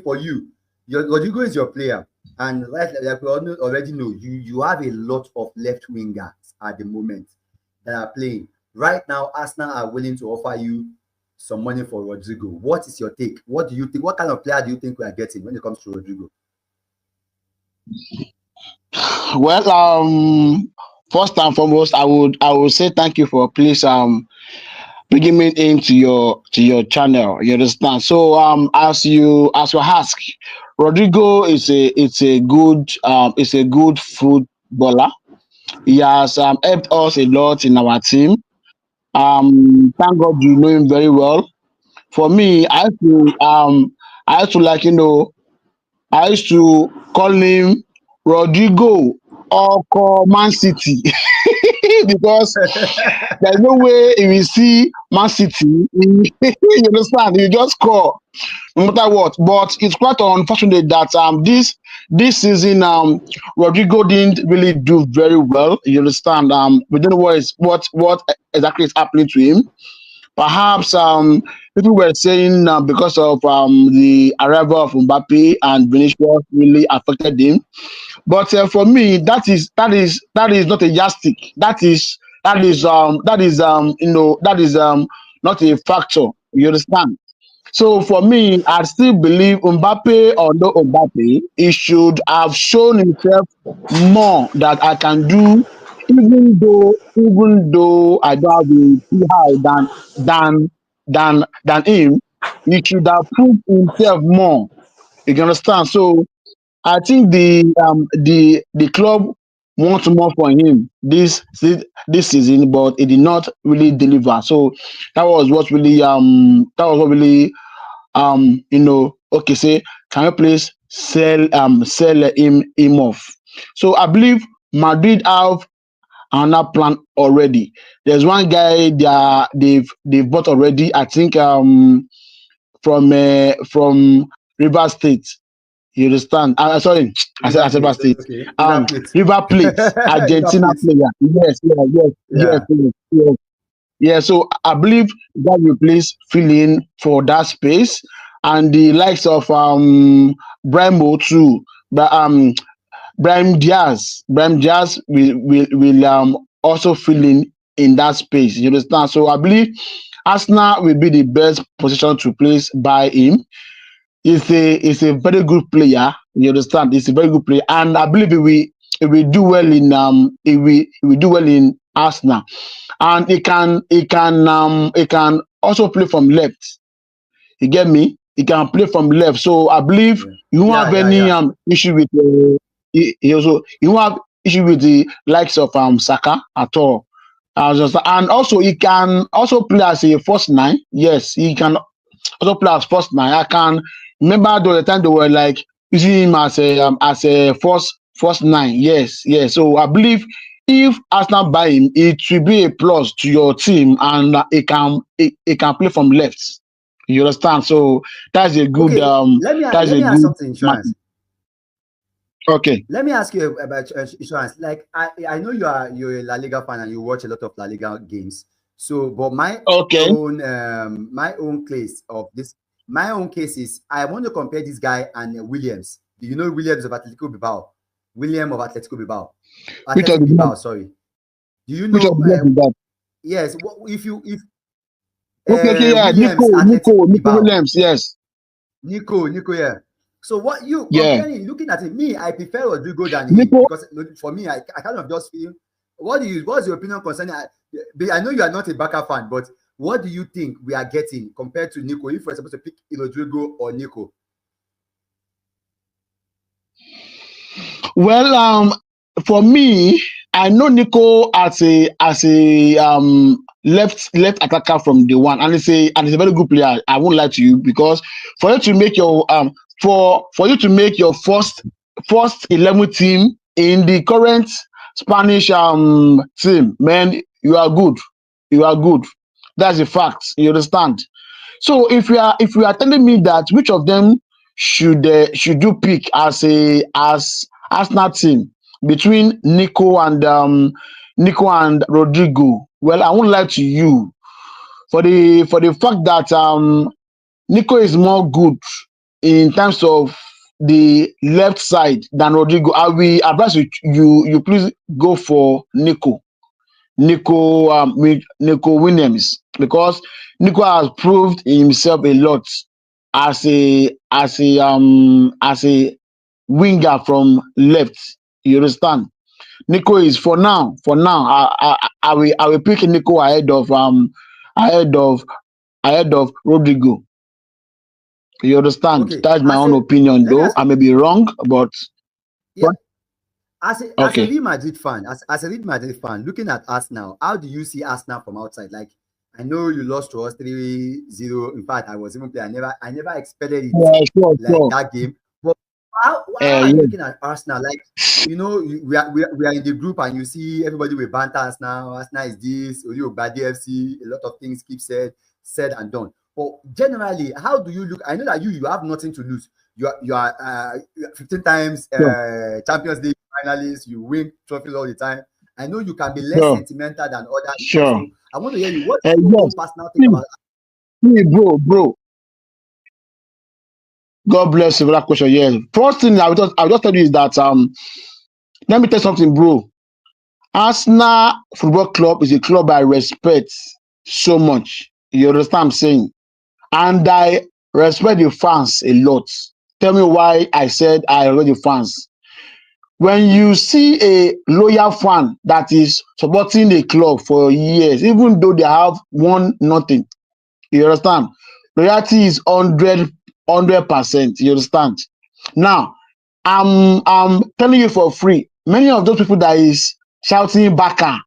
for you, Rodrygo is your player, and like we already know, you have a lot of left wingers at the moment that are playing. Right now, Arsenal are willing to offer you some money for Rodrygo. What is your take? What do you think? What kind of player do you think we are getting when it comes to Rodrygo? Well, first and foremost, I would say thank you for please bringing me into your channel. You understand? So as you ask, Rodrigo is a good footballer. He has helped us a lot in our team. Thank God you know him very well. For me, I have to like I used to call him Rodrigo or Man City because there's no way if you see Man City, you understand, you just score no matter what. But it's quite unfortunate that this season Rodrigo didn't really do very well. You understand? We don't know what exactly is happening to him. Perhaps people were saying because of the arrival of Mbappe and Vinicius really affected him. But for me, that is not a yardstick. That is not a factor. You understand? So for me, I still believe Mbappe or no Mbappe, he should have shown himself more that I can do, even though I don't have the high than than him, he should have proved himself more. You can understand? So I think the club wants more for him this season, but it did not really deliver. So that was what really okay, say, can you please sell him off? So I believe Madrid have another plan already. There's one guy they've bought already. I think from River State. You understand? Sorry, I said River River Plate, State. okay. River Plate. River Plate, River Argentina Plate. player. Yes, Yeah. yes. Yeah, so I believe that will please fill in for that space, and the likes of Bremo too, but Brahim Diaz will also fill in that space. You understand? So I believe Arsenal will be the best position to place by him. He's a very good player. You understand? He's a very good player, and I believe he will do well in he will do well in Arsenal, and he can also play from left. You get me? He can play from left, so I believe Yeah. you won't Yeah, have yeah, any yeah. issue with he also you won't have issue with the likes of Saka at all. And also he can also play as a first nine. Yes, he can also play as first nine. I can remember the time they were like using him as a first nine. Yes, yes. So I believe if Arsenal buy him, it will be a plus to your team, and it can play from left. You understand? So that's a good Okay, that's let a me ask good something, market. insurance. Okay. Let me ask you about insurance. Like I know you're a La Liga fan and you watch a lot of La Liga games. So, but Okay. my own case of this my own case is I want to compare this guy and Williams. Do you know Williams of Atletico Bilbao? William of Atletico Bilbao, Which of Athletic the Bilbao. Sorry. Do you which of know? the is that? Yes. If Okay, okay, yeah. Williams Athletic Nico Bilbao. Williams, yes. Nico, yeah. So what you Yeah. comparing, looking at it, me, I prefer Rodrigo than him Nico, because for me, I kind of just feel. What's your opinion concerning? I know you are not a Barca fan, but what do you think we are getting compared to Nico? If we're supposed to pick Rodrigo or Nico, well, for me, I know Nico as a left attacker from the one, and he's a very good player. I won't lie to you, because for you to make your for you to make your first 11 team in the current Spanish team, man, you are good. You are good. That's a fact. You understand? So if you are telling me that which of them should you pick as Arsenal team between Nico and Rodrigo, well, I won't lie to you, for the fact that Nico is more good in terms of the left side than Rodrygo, I will advise you please go for Nico Williams, because Nico has proved himself a lot as a winger from left. You understand? Nico is for now. I will pick Nico ahead of Rodrigo. You understand? Okay, That's my as own a opinion, let me though ask I you, may be wrong, but yeah, as a okay. Real Madrid fan, as a Real Madrid fan, looking at Arsenal, how do you see Arsenal from outside? Like, I know you lost to us 3-0. In fact, I was even playing. I never expected it Yeah, sure, like sure. that game. But how are you Yeah, looking at Arsenal? Like, we are in the group and you see everybody will banter Arsenal. Arsenal is this, Badi FC. A lot of things keep said and done. But generally, how do you look? I know that you have nothing to lose. You are 15 times sure, Champions League finalists. You win trophies all the time. I know you can be less sure, sentimental than others here. sure. So I want to hear you. What is your own Yes, personal thing please, about? please, bro. God bless you for that question. Yes. First thing I will just tell you is that let me tell you something, bro. Arsenal Football Club is a club I respect so much. You understand what I'm saying? And I respect the fans a lot. Tell me why I said I respect the fans. When you see a loyal fan that is supporting a club for years, even though they have won nothing, you understand? Loyalty is 100%. You understand? Now, I'm telling you for free. Many of those people that is shouting Baka,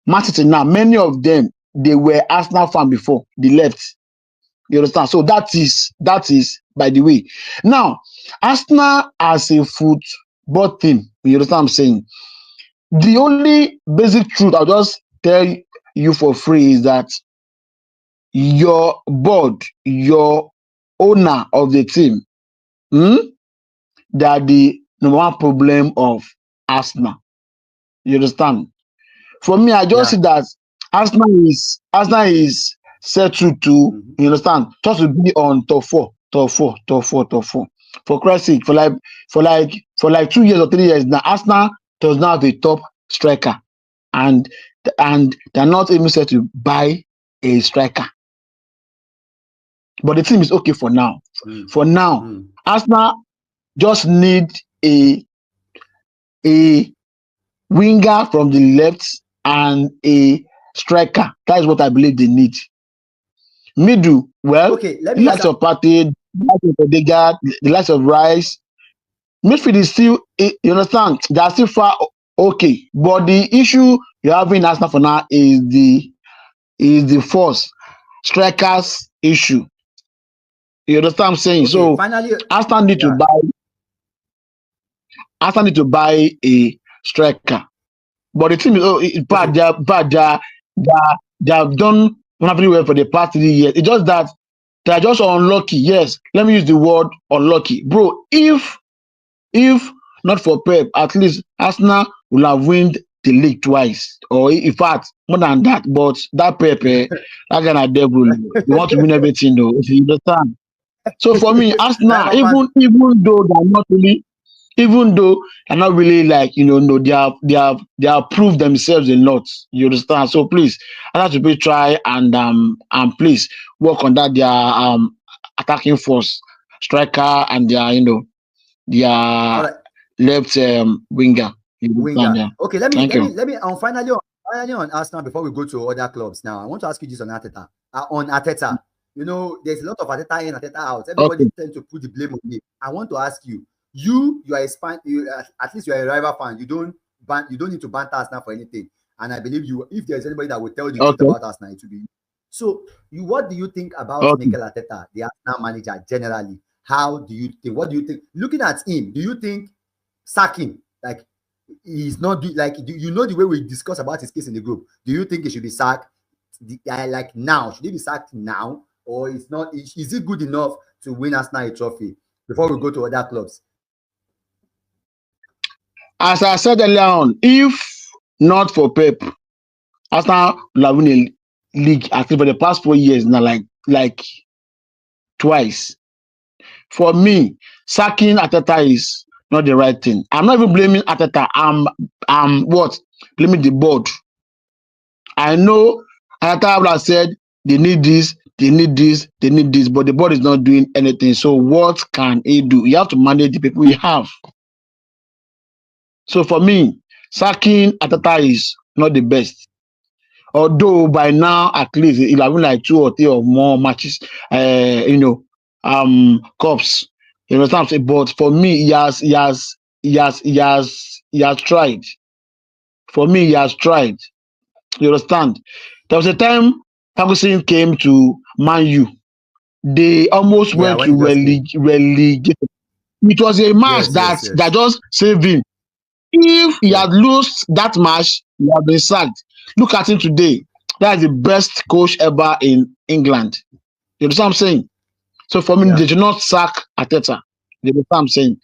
Manchester now, many of them they were Arsenal fan before they left. You understand? So that is by the way. Now, Arsenal as a football team, you understand what I'm saying? The only basic truth I'll just tell you for free is that your board, your owner of the team, hmm, that the number one problem of Arsenal. You understand? For me, I just see Yeah. that Arsenal is settled to, Mhm. you understand, just to be on top four, top four, top four, top four. For Christ's sake, for like 2 years or 3 years now, Arsenal does not have a top striker, and they're not even set to buy a striker. But the team is okay for now. Mm. For now, Mm. Arsenal just need a a winger from the left and a striker. That is what I believe they need. Middle, well, Okay, let the me use likes that. of Partey, the likes of Odegaard, the likes of Rice. Midfield is still, you understand, they are still far okay. But the issue you have in Arsenal for now is the force strikers issue. You understand what I'm saying? Okay, So finally, Arsenal need to yeah. buy Arsenal need to buy a striker. But the team is bad. Okay, They are bad. They have done wonderfully well for the past 3 years. It's just that they are just unlucky. Yes, let me use the word unlucky, bro. If not for Pep, at least Arsenal will have won the league twice, or in fact more than that. But that Pep, that kind of devil, they want to win everything, though. If you understand. So for me, Arsenal, rival fans. even though they're not really even though they're not really like no, they have proved themselves a lot. You understand? So please, I have to please try and please work on that their attacking force, striker and their All their right, left winger. You understand? winger. Yeah. Okay, let me Thank let me you. let me finally on Arsenal before we go to other clubs. Now, I want to ask you this on Arteta. On Arteta, there's a lot of Arteta in, Arteta out. Everybody Okay. tends to put the blame on me. I want to ask you. You are a span. At least you are a rival fan. You don't need to banter Arsenal for anything. And I believe you. If there's anybody that will tell the truth Okay. about Arsenal, it will be you. So, what do you think about Okay. Mikel Arteta, the Arsenal manager, generally? How do you think? What do you think? Looking at him, do you think sack him? Like, he's not the way we discuss about his case in the group. Do you think he should be sacked? Like now, should he be sacked now, or is not? Is it good enough to win Arsenal a trophy before we go to other clubs? As I said earlier on, if not for Pep, Arsenal will have won a league, I think, for the past 4 years now, like twice. For me, sacking Arteta is not the right thing. I'm not even blaming Arteta. I'm what? Blaming the board. I know Arteta would have said they need this, they need this, they need this, but the board is not doing anything. So what can he do? You have to manage the people you have. So for me, sacking Arteta is not the best. Although by now at least he'll have been like 2 or 3 or more matches, cups. You know what I'm saying? But for me, he has tried. For me, he has tried. You understand? There was a time Ferguson came to Man U. They almost Yeah, went when to he just came. relegation. It was a match Yes, yes, that yes. just saved him. If he Yeah, had lost that match, he had been sacked. Look at him today. That is the best coach ever in England. You understand what I'm saying? So for me, yeah. they should not sack Arteta. You understand what I'm saying?